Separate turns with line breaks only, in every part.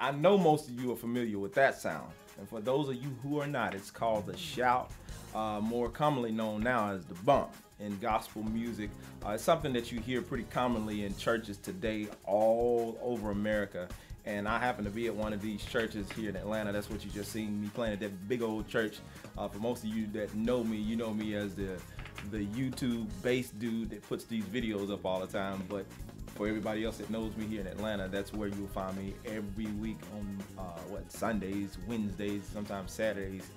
I know most of you are familiar with that sound. And for those of you who are not, it's called the shout, more commonly known now as the bump in gospel music. It's something that you hear pretty commonly in churches today all over America. And I happen to be at one of these churches here in Atlanta. That's what you just seen me playing at that big old church. For most of you that know me, you know me as the YouTube bass dude that puts these videos up all the time. But for everybody else that knows me here in Atlanta, that's where you'll find me every week on Sundays, Wednesdays, sometimes Saturdays.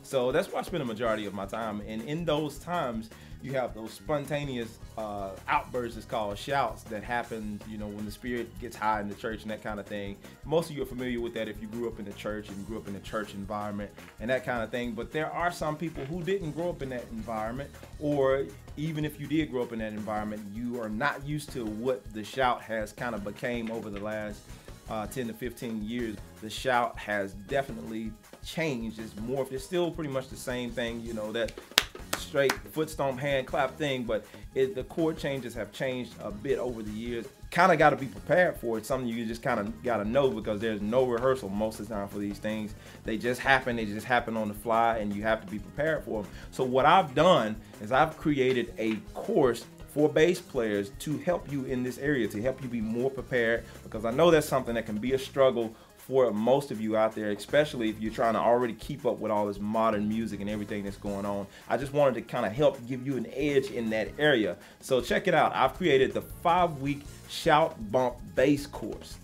So that's where I spend the majority of my time. And in those times, you have those spontaneous outbursts, it's called shouts, that happen, you know, when the spirit gets high in the church and that kind of thing. Most of you are familiar with that if you grew up in the church and grew up in a church environment and that kind of thing. But there are some people who didn't grow up in that environment, or even if you did grow up in that environment, you are not used to what the shout has kind of became over the last 10 to 15 years. The shout has definitely changed. It's morphed. It's still pretty much the same thing, you know, that straight foot stomp, hand clap thing, but the chord changes have changed a bit over the years. Kind of got to be prepared for it. Something you just kind of got to know, because there's no rehearsal most of the time for these things. They just happen. They just happen on the fly, and you have to be prepared for them. So what I've done is I've created a course for bass players to help you in this area, to help you be more prepared, because I know that's something that can be a struggle for most of you out there, especially if you're trying to already keep up with all this modern music and everything that's going on. I just wanted to kind of help give you an edge in that area. So check it out. I've created the 5-week shout bump bass course.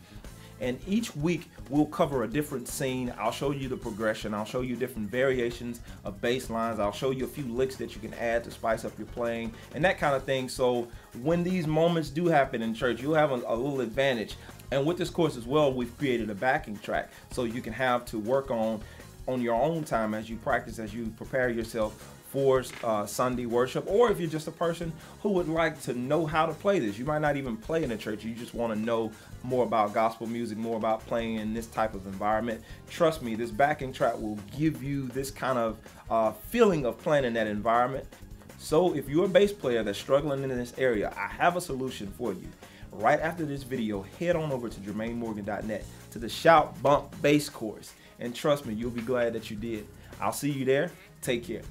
And each week we'll cover a different scene. I'll show you the progression. I'll show you different variations of bass lines. I'll show you a few licks that you can add to spice up your playing and that kind of thing. So when these moments do happen in church, you'll have a little advantage. And with this course as well, we've created a backing track so you can have to work on your own time as you practice, as you prepare yourself for Sunday worship, or if you're just a person who would like to know how to play this. You might not even play in a church. You just want to know more about gospel music, more about playing in this type of environment. Trust me, this backing track will give you this kind of feeling of playing in that environment. So if you're a bass player that's struggling in this area, I have a solution for you. Right after this video, head on over to JermaineMorgan.net to the Shout Bump Bass course. And trust me, you'll be glad that you did. I'll see you there. Take care.